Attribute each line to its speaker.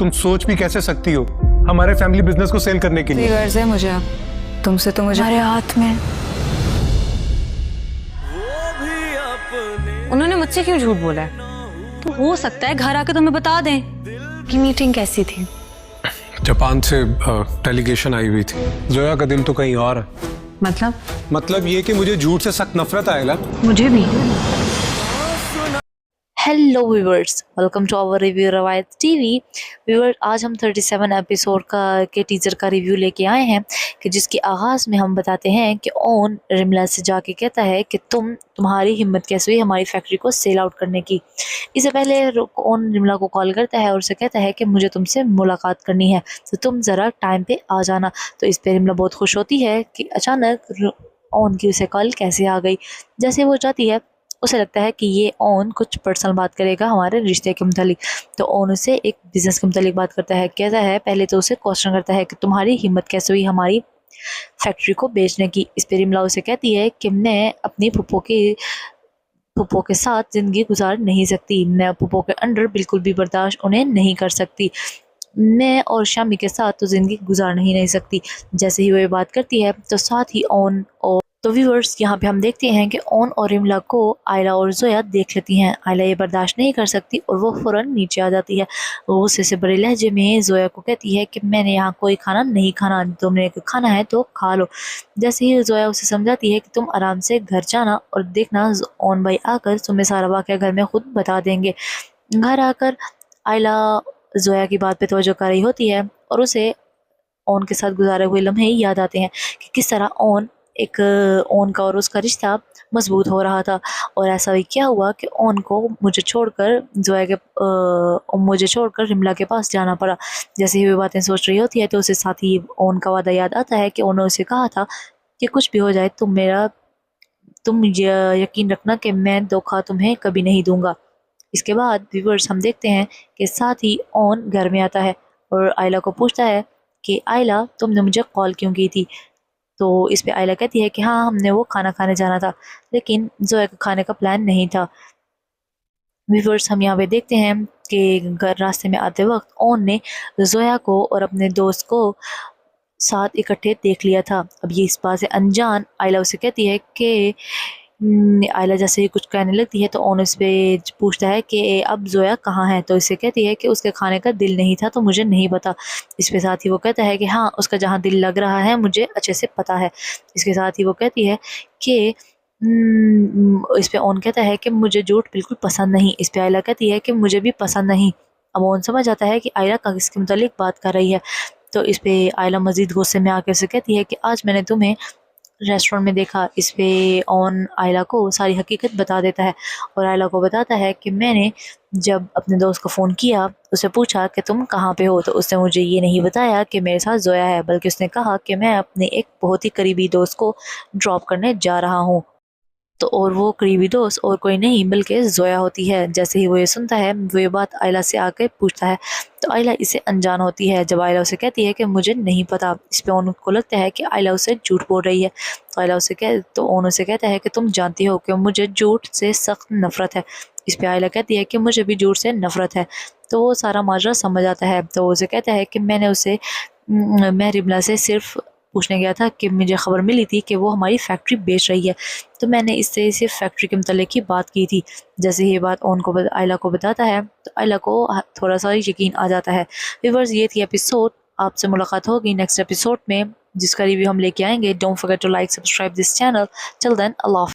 Speaker 1: तुम सोच भी कैसे सकती हो हमारे फैमिली बिजनेस को सेल करने के लिए?
Speaker 2: गर्ज है मुझे, तुमसे तो मुझे हमारे हाथ में।
Speaker 3: उन्होंने मुझसे क्यों झूठ बोला है? तो हो सकता है घर आके तुम्हें बता दें कि मीटिंग कैसी थी।
Speaker 1: जापान से डेलीगेशन आई हुई थी। जोया का दिल तो कहीं और है। मतलब ये कि मुझे झूठ से सख्त नफरत आएगा।
Speaker 3: मुझे भी।
Speaker 4: Hello viewers, welcome to our review Rawayat TV. Viewer, आज हम 37 एपिसोड के टीजर का रिव्यू लेके आए हैं कि जिसके आगाज़ में हम बताते हैं कि ओन रिमला से जाके कहता है कि तुम्हारी हिम्मत कैसे हुई हमारी फैक्ट्री को सेल आउट करने की। इससे पहले ओन रिमला को कॉल करता है और उसे कहता है कि मुझे तुमसे मुलाकात करनी है, तो तुम ज़रा टाइम पे आ जाना। तो इस पर रिमला बहुत खुश होती है कि अचानक ओन की उसे कॉल कैसे आ गई। जैसे वो जाती है उसे लगता है कि ये ओन कुछ पर्सनल बात करेगा हमारे रिश्ते के मुतालिक। तो ओन उसे एक बिज़नेस के मुतालिक बात करता है। कहता है पहले तो उसे क्वेश्चन करता है कि तुम्हारी हिम्मत कैसे हुई हमारी फैक्ट्री को बेचने की। इस पर रिमला उसे कहती है कि मैं अपनी फुप्पो के साथ ज़िंदगी गुजार नहीं सकती, मैं फुप्पो के अंडर बिल्कुल भी बर्दाश्त उन्हें नहीं कर सकती, मैं और शामी के साथ तो ज़िंदगी गुजार नहीं सकती। जैसे ही वो ये बात करती है तो साथ ही ओन और तो व्यूअर्स यहाँ पे हम देखते हैं कि ओन और रिमला को आयला और जोया देख लेती हैं। आयला ये बर्दाश्त नहीं कर सकती और वो फ़ौरन नीचे आ जाती है। वो गुस्से से बड़े लहजे में जोया को कहती है कि मैंने यहाँ कोई खाना नहीं खाना, तुमने खाना है तो खा लो। जैसे ही जोया उसे समझाती है कि तुम आराम से घर जाना और देखना ओन भाई आकर तुम्हें सारा वाक़या घर में खुद बता देंगे। घर आकर आयला जोया की बात पे तवज्जो कर रही होती है और उसे ओन के साथ गुजारे हुए लम्हे याद आते हैं कि किस तरह ओन का और उसका रिश्ता मजबूत हो रहा था। और ऐसा भी क्या हुआ कि ओन को मुझे छोड़कर रिमला के पास जाना पड़ा। जैसे ही वो बातें सोच रही होती है तो उसे साथ ही ओन का वादा याद आता है कि ओन ने उसे कहा था कि कुछ भी हो जाए तुम यकीन रखना कि मैं धोखा तुम्हें कभी नहीं दूंगा। इसके बाद व्यूअर्स हम देखते हैं कि साथ ही ओन घर में आता है और आयला को पूछता है कि आयला तुमने मुझे कॉल क्यों की थी। तो इस पे आयला कहती है कि हाँ, हमने वो खाना खाने जाना था लेकिन जोया का खाने का प्लान नहीं था। व्यूअर्स हम यहाँ पे देखते हैं कि घर रास्ते में आते वक्त ओन ने जोया को और अपने दोस्त को साथ इकट्ठे देख लिया था। अब ये इस बात से अनजान आयला उसे कहती है कि आयला जैसे ही कुछ कहने लगती है तो ओन उस पे पूछता है कि अब जोया कहाँ है। तो इसे कहती है कि उसके खाने का दिल नहीं था तो मुझे नहीं पता। इस पे साथ ही वो कहता है कि हाँ, उसका जहाँ दिल लग रहा है मुझे अच्छे से पता है। इसके साथ ही वो कहती है कि इस पे ओन कहता है कि मुझे झूठ बिल्कुल पसंद नहीं। इस पे आयला कहती है कि मुझे भी पसंद नहीं। अब ओन समझ आता है कि आयला किसके मुतालिक बात कर रही है। तो इस पे आयला मज़ीद गुस्से में आकर उसे कहती है कि आज मैंने तुम्हें रेस्टोरेंट में देखा। इस पे ओन आयला को सारी हकीकत बता देता है और आयला को बताता है कि मैंने जब अपने दोस्त को फ़ोन किया उसे पूछा कि तुम कहाँ पे हो, तो उसने मुझे ये नहीं बताया कि मेरे साथ जोया है, बल्कि उसने कहा कि मैं अपने एक बहुत ही करीबी दोस्त को ड्रॉप करने जा रहा हूँ। तो और वो करीबी दोस्त और कोई नहीं बल्कि जोया होती है। जैसे ही वो ये सुनता है वो ये बात आयला से आके पूछता है तो आयला इसे अनजान होती है। जब आयला उसे कहती है कि मुझे नहीं पता, इस पे ओन को लगता है कि आयला उसे झूठ बोल रही है। तो ओन उसे कहता है कि तुम जानती हो कि मुझे झूठ से सख्त नफरत है। इस पे आयला कहती है कि मुझे भी झूठ से नफरत है। तो वो सारा माजरा समझ आता है। तो उसे कहता है कि मैं रिमला से सिर्फ पूछने गया था कि मुझे खबर मिली थी कि वो हमारी फैक्ट्री बेच रही है, तो मैंने इससे सिर्फ फैक्ट्री के मुतालिक ही बात की थी। जैसे ये बात आयला को बताता है तो आयला को थोड़ा सा यकीन आ जाता है। व्यूअर्स, ये थी एपिसोड। आपसे मुलाकात होगी नेक्स्ट एपिसोड में जिसका रिव्यू हम लेके आएंगे। Don't forget to like subscribe this channel. Till then, Allah.